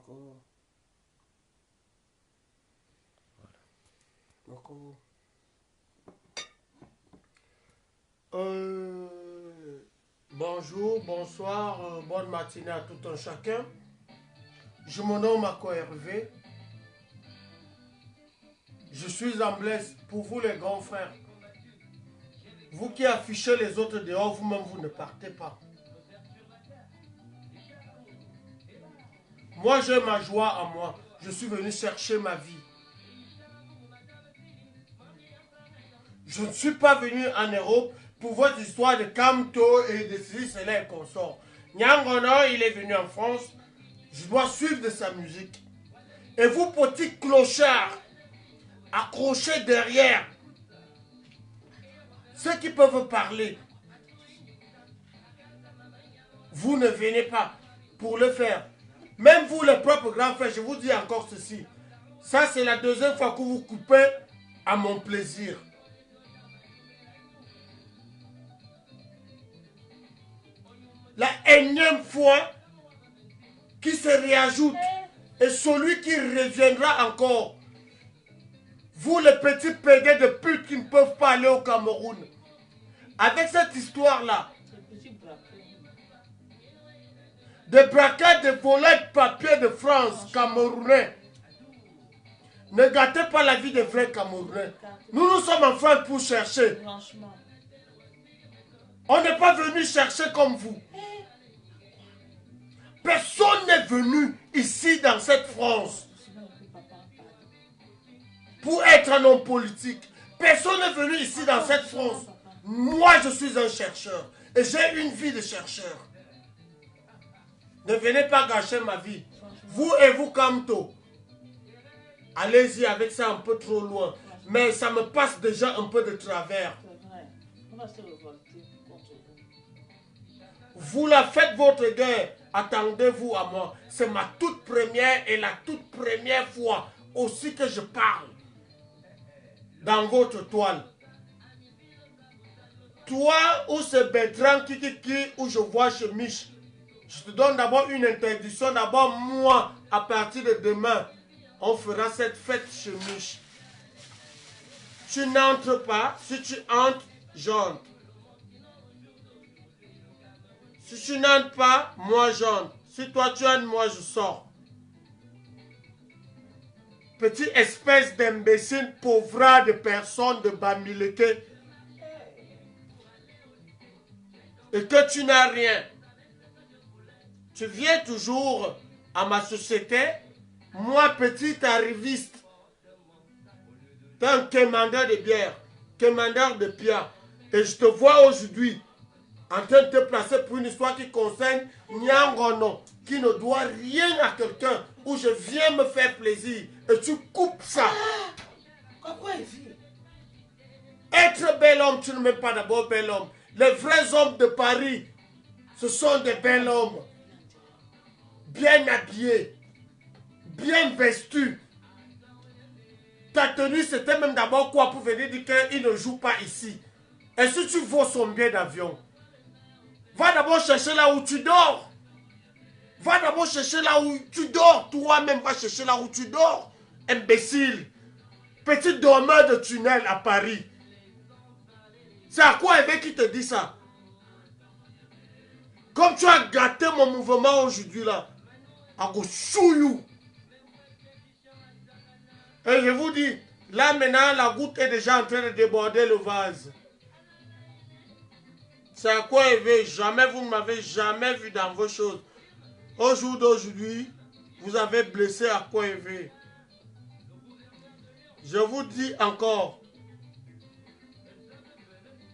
D'accord. D'accord. Bonjour, bonsoir, bonne matinée à tout un chacun. Je me nomme Ako Hervé. Je suis en Blaise pour vous les grands frères. Vous qui affichez les autres dehors, vous-même vous ne partez pas. Moi j'ai ma joie à moi. Je suis venu chercher ma vie. Je ne suis pas venu en Europe pour votre histoire de Camto et de ceci, cela et consorts. Nyangono, il est venu en France. Je dois suivre de sa musique. Et vous, petits clochards, accrochés derrière, ceux qui peuvent parler, vous ne venez pas pour le faire. Même vous, les propres grands frères, je vous dis encore ceci. Ça, c'est la deuxième fois que vous coupez à mon plaisir. La énième fois qui se réajoute et celui qui reviendra encore. Vous les petits pédés de pute qui ne peuvent pas aller au Cameroun. Avec cette histoire-là, de braquage de volets de papier de France, Camerounais. Ne gâtez pas la vie des vrais Camerounais. Nous sommes en France pour chercher. On n'est pas venu chercher comme vous. Personne n'est venu ici dans cette France pour être un homme politique. Personne n'est venu ici dans cette France. Moi, je suis un chercheur et j'ai une vie de chercheur. Ne venez pas gâcher ma vie. Vous et vous, Camto, allez-y avec ça un peu trop loin. Mais ça me passe déjà un peu de travers. Vous la faites votre guerre. Attendez-vous à moi. C'est ma toute première et la toute première fois aussi que je parle dans votre toile. Toi ou c'est Bertrand Kikiki ou je vois chez Mich. Je te donne d'abord une interdiction. D'abord moi, à partir de demain, on fera cette fête chez Mich. Tu n'entres pas. Si tu entres, j'entre. Si tu n'entres pas, moi j'entre. Si toi tu entres, moi je sors. Petite espèce d'imbécile, pauvre de personnes de Bamileke. Et que tu n'as rien. Tu viens toujours à ma société. Moi, petit arriviste. Tu es un commandeur de bière. Commandeur de pia. Et je te vois aujourd'hui en train de te placer pour une histoire qui concerne Nyangono, qui ne doit rien à quelqu'un, où je viens me faire plaisir, et tu coupes ça. Être bel homme, tu ne m'aimes pas d'abord bel homme. Les vrais hommes de Paris, ce sont des bels hommes, bien habillés, bien vestus. Ta tenue, c'était même d'abord quoi pour venir dire qu'il ne joue pas ici. Et si tu vaux son billet d'avion, va d'abord chercher là où tu dors. Va d'abord chercher là où tu dors. Toi-même, va chercher là où tu dors. Imbécile. Petit dormeur de tunnel à Paris. C'est à quoi Hervé qui te dit ça? Comme tu as gâté mon mouvement aujourd'hui là. À Goussouyou. Et je vous dis, là maintenant, la goutte est déjà en train de déborder le vase. C'est à quoi Hervé, jamais vous ne m'avez jamais vu dans vos choses. Au jour d'aujourd'hui, vous avez blessé à quoi Hervé. Je vous dis encore,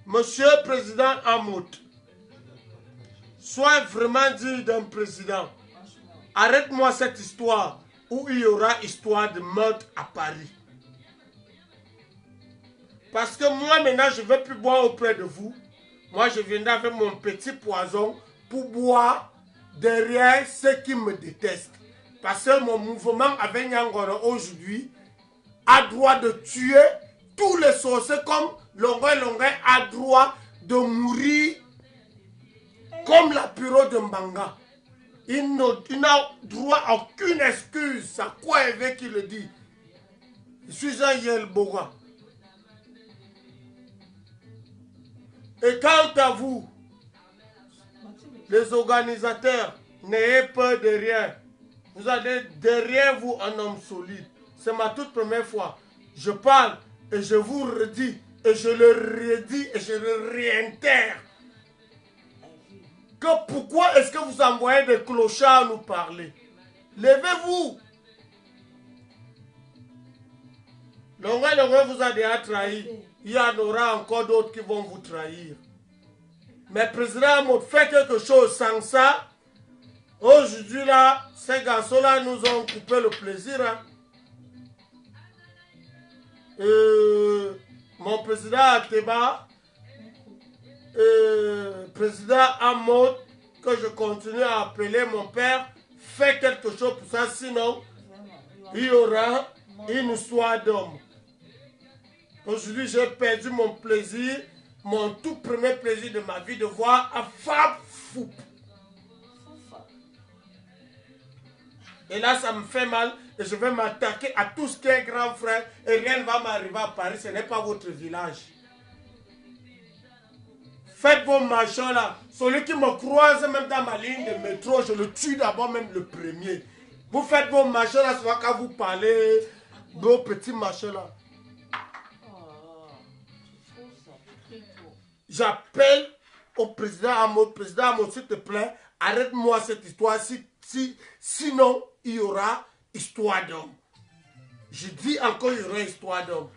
Monsieur le Président Hamout, sois vraiment digne d'un président. Arrête-moi cette histoire où il y aura histoire de meurtre à Paris. Parce que moi maintenant, je ne vais plus boire auprès de vous. Moi, je viendrai avec mon petit poison pour boire derrière ceux qui me détestent. Parce que mon mouvement avec Nyangoro aujourd'hui a droit de tuer tous les sorciers comme Longue a droit de mourir comme la Puro de Mbanga. Il n'a droit à aucune excuse. C'est quoi Hervé qui le dit? Je suis un Yelboga. Et quant à vous, les organisateurs, n'ayez peur de rien. Vous avez derrière vous un homme solide. C'est ma toute première fois. Je parle et je vous redis et je le redis et je le réitère. Que pourquoi est-ce que vous envoyez des clochards nous parler? Levez-vous. L'Ongué vous a déjà trahi. Il y en aura encore d'autres qui vont vous trahir. Mais président Mout fait quelque chose sans ça. Aujourd'hui là, ces garçons-là nous ont coupé le plaisir. Hein. Mon président Ateba, président Amot, que je continue à appeler mon père, fait quelque chose pour ça, sinon il y aura une histoire d'homme. Aujourd'hui, j'ai perdu mon plaisir, mon tout premier plaisir de ma vie de voir un Fab Fou. Et là, ça me fait mal et je vais m'attaquer à tout ce qui est grand frère et rien ne va m'arriver à Paris, ce n'est pas votre village. Faites vos machins là. Celui qui me croise même dans ma ligne de métro, je le tue d'abord même le premier. Vous faites vos machins là, soit quand vous parlez, vos petits machins là. J'appelle au président Amod, s'il te plaît, arrête-moi cette histoire, sinon il y aura histoire d'homme. Je dis encore il y aura histoire d'homme.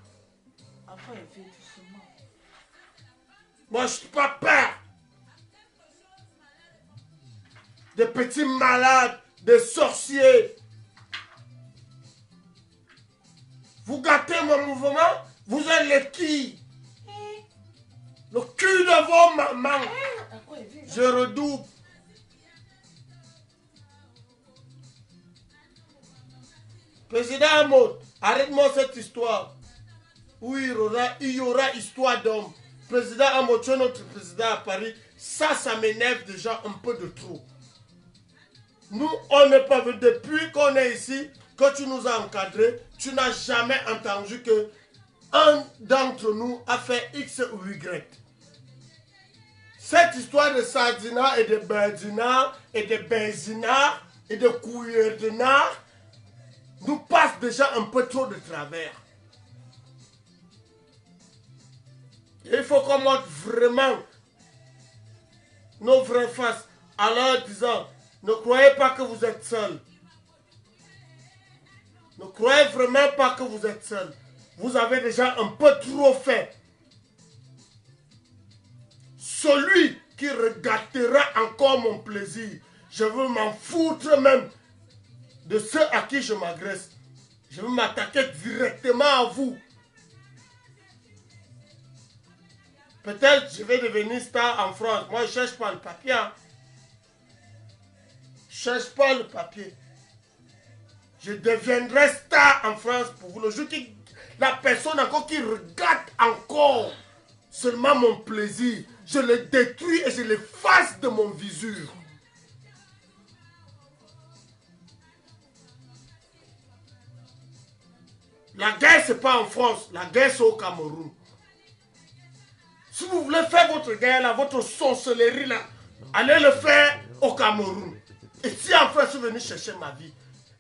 Moi je suis pas peur. Des petits malades, des sorciers. Vous gâtez mon mouvement, vous êtes les qui? Le cul de vos mamans. Je redouble. Président Amod, arrête-moi cette histoire. Oui, il y aura histoire d'homme. Président Amod, tu es notre président à Paris. Ça m'énerve déjà un peu de trop. Nous, on n'est pas venu. Depuis qu'on est ici, que tu nous as encadrés, tu n'as jamais entendu que un d'entre nous a fait X ou Y. Cette histoire de Sardina et de Berdina et de Benzina et de Couillerdina nous passe déjà un peu trop de travers. Il faut qu'on montre vraiment nos vraies faces en leur disant, ne croyez pas que vous êtes seuls. Ne croyez vraiment pas que vous êtes seuls. Vous avez déjà un peu trop fait. Celui qui regardera encore mon plaisir, je veux m'en foutre même de ceux à qui je m'agresse. Je veux m'attaquer directement à vous. Peut-être je vais devenir star en France. Moi, je ne cherche pas le papier. Hein. Je ne cherche pas le papier. Je deviendrai star en France pour vous. Le jour que la personne encore qui regarde encore seulement mon plaisir, je le détruis et je l'efface de mon visure. La guerre, ce n'est pas en France. La guerre, c'est au Cameroun. Si vous voulez faire votre guerre, là, votre sorcellerie, là, allez le faire au Cameroun. Et si en France, je suis venu chercher ma vie,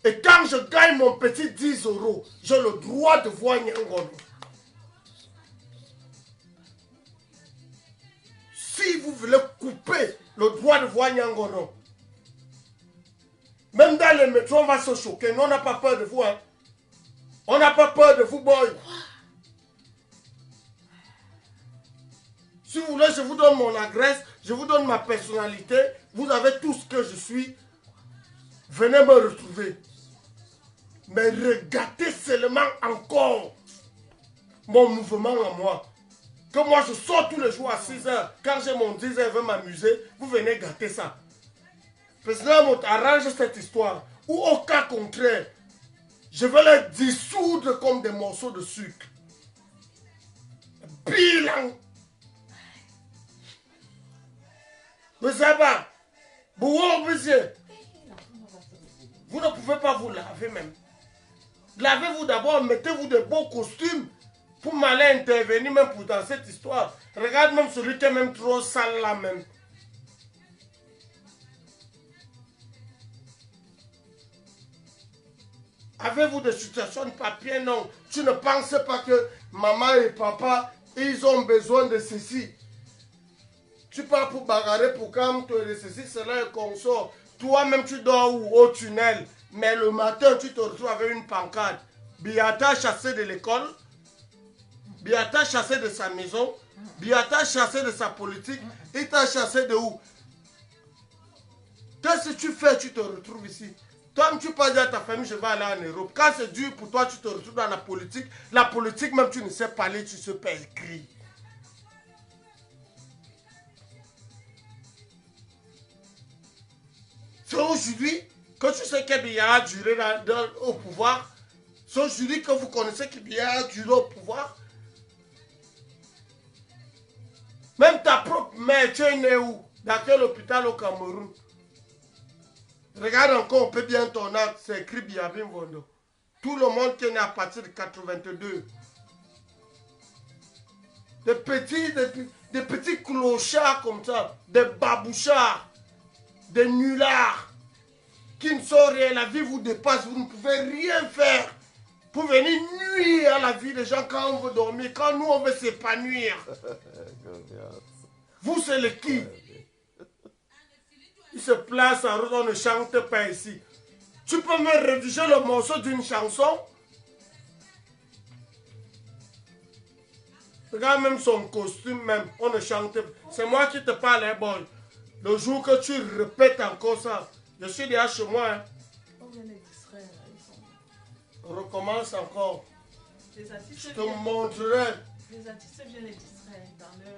et quand je gagne mon petit 10 €, j'ai le droit de voir Nyangono. Si vous voulez couper le droit de voir Nyangono, même dans le métro, on va se choquer. Nous, on n'a pas peur de vous. Hein. On n'a pas peur de vous, boy. Si vous voulez, je vous donne mon adresse, je vous donne ma personnalité. Vous avez tout ce que je suis. Venez me retrouver. Mais regardez seulement encore mon mouvement en moi. Que moi, je sors tous les jours à 6 h. Quand j'ai mon 10 h, je veux m'amuser. Vous venez gâter ça. Président Mout, arrange cette histoire. Ou au cas contraire, je vais les dissoudre comme des morceaux de sucre. Bilan. Vous savez, vous obligez. pas vous laver même. Lavez-vous d'abord, mettez-vous de beaux costumes pour m'aller intervenir même pour dans cette histoire. Regarde même celui qui est même trop sale là même. Avez-vous des situations de papier? Non. Tu ne penses pas que maman et papa, ils ont besoin de ceci. Tu pars pour bagarrer, pour calme, toi, de ceci, cela est consort. Toi-même, tu dors où? Au tunnel. Mais le matin, tu te retrouves avec une pancarte. Biata chassé de l'école. Biata chassé de sa maison. Biata chassé de sa politique. Il t'a chassé de où? Qu'est-ce que tu fais? Tu te retrouves ici. Toi, tu peux dire à ta famille, je vais aller en Europe. Quand c'est dur pour toi, tu te retrouves dans la politique. La politique, même tu ne sais pas lire, tu sais pas écrire. C'est aujourd'hui que tu sais que Biya a duré au pouvoir. C'est aujourd'hui que vous connaissez que Biya a duré au pouvoir. Même ta propre mère, tu es né où? Dans quel hôpital au Cameroun? Regarde encore, on peut bien ton acte, c'est écrit Biabim Vondo. Tout le monde qui est né à partir de 82. Des petits clochards comme ça, des babouchards, des nullards, qui ne sont rien, la vie vous dépasse, vous ne pouvez rien faire pour venir nuire à la vie des gens quand on veut dormir, quand nous on veut s'épanouir. Vous c'est le qui? Il se place en route, on ne chante pas ici. Tu peux me rédiger le morceau d'une chanson? Regarde même son costume même, on ne chante pas. C'est moi qui te parle, hein, bon. Le jour que tu répètes encore ça, je suis déjà chez moi. Hein. On vient les distraire, là, ils sont... On recommence encore. Les artistes Je te montrerai. Les artistes viennent les distraire dans le...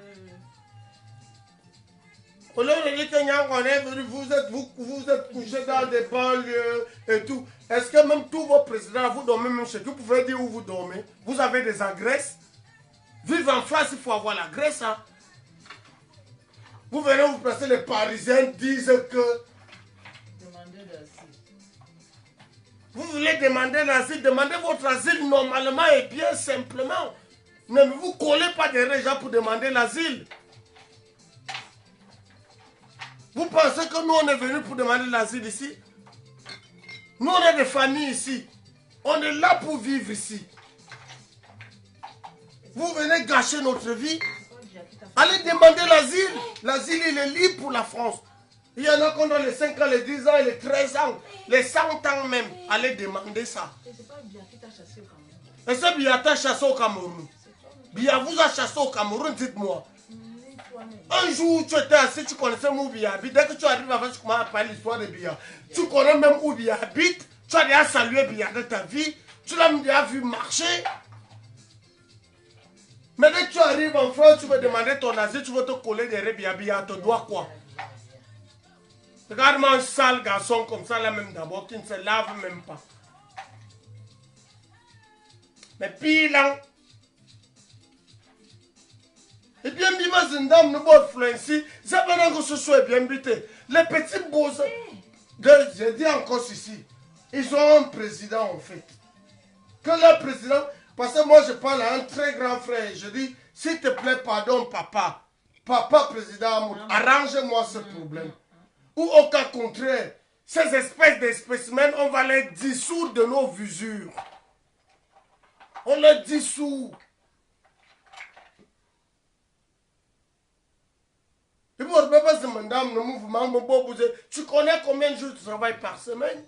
Au lieu de dire qu'on est venu, vous êtes couché dans des banlieues et tout. Est-ce que même tous vos présidents, vous dormez même chez vous? Vous pouvez dire où vous dormez? Vous avez des agresses? Vivre en France, il faut avoir la graisse. Hein? Vous venez vous placer, les Parisiens disent que... Demandez l'asile. Vous voulez demander l'asile, demandez votre asile normalement et bien simplement. Ne vous collez pas derrière les gens pour demander l'asile. Vous pensez que nous on est venus pour demander l'asile ici? Nous on est des familles ici. On est là pour vivre ici. Vous venez gâcher notre vie. Allez demander l'asile. L'asile il est libre pour la France. Il y en a qui ont les 5 ans, les 10 ans, les 13 ans, les 100 ans même. Allez demander ça. Et c'est pas Bia qui t'a chassé au Cameroun. Et c'est Bia t'a chassé au Cameroun. Bia vous a chassé au Cameroun, dites-moi. Un jour, tu étais assis, tu connaissais où Bia habite. Dès que tu arrives avant, tu commences à parler l'histoire de Bia. Tu connais même où Bia habite. Tu as déjà salué Bia de ta vie. Tu l'as déjà vu marcher. Mais dès que tu arrives en France, tu veux demander ton asile, tu veux te coller derrière Bia. Bia te doit quoi? Regarde-moi un sale garçon comme ça là même d'abord, qui ne se lave même pas. Mais pire là. Et bien, Bima Zindam, nous avons influencé. Ça veut dire que ce soit bien bité. Les petits beaux. Je dis encore ceci. Ils ont un président en fait. Que le président. Parce que moi je parle à un très grand frère. Je dis, s'il te plaît, pardon, papa. Papa président, arrange-moi ce problème. Ou au cas contraire, ces espèces de spécimens, on va les dissoudre de nos visures. On les dissout. Et vous ne pouvez pas se demander, le mouvement, tu connais combien de jours tu travailles par semaine?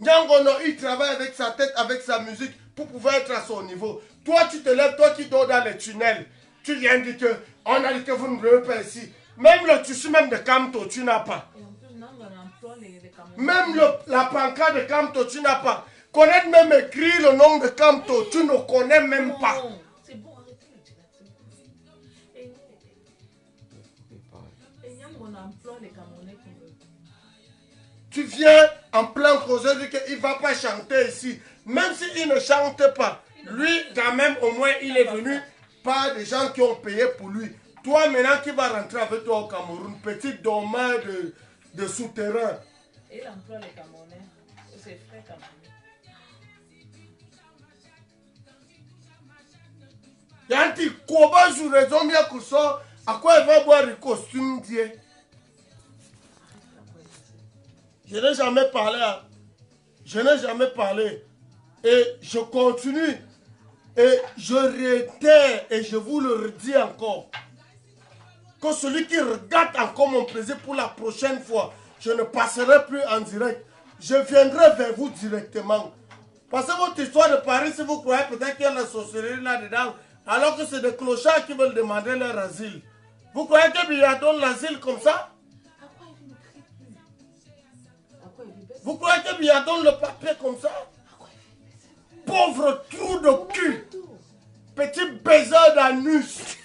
Nyangono, il travaille avec sa tête, avec sa musique, pour pouvoir être à son niveau. Toi, tu te lèves, toi qui dors dans les tunnels, tu viens dire que, on a dit que vous ne voulez pas ici. Même le tissu même de Kamto, tu n'as pas. Et en plus, non, on emploie les même la pancarte de Kamto, tu n'as pas. Connaître même écrit le nom de Kamto, tu ne connais même pas. C'est bon, arrêtez le direct. Et on emploie les Camerounais comme eux. Tu viens en plein projet, dit qu'il ne va pas chanter ici. Même s'il ne chante pas, lui, quand même, au moins, il est venu par des gens qui ont payé pour lui. Toi, maintenant, qui va rentrer avec toi au Cameroun, petit domaine de souterrain. Et il emploie les Camerounais. Ses frères Camerounais. Yanti koba jour raison bien que ça. À quoi il va boire le costume Dieu? Je n'ai jamais parlé. Je n'ai jamais parlé. Et je continue. Et je réitère et je vous le redis encore. Que celui qui regarde encore mon plaisir pour la prochaine fois, je ne passerai plus en direct. Je viendrai vers vous directement. Parce que votre histoire de Paris, si vous croyez peut-être qu'il y a la sorcellerie là-dedans, alors que c'est des clochards qui veulent demander leur asile. Vous croyez que Biya donne l'asile comme ça? Vous croyez que Biya donne le papier comme ça? Pauvre trou de cul! Petit baiser d'anus!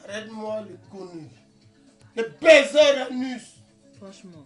Arrête-moi les conneries. Les baisers d'anus! Franchement.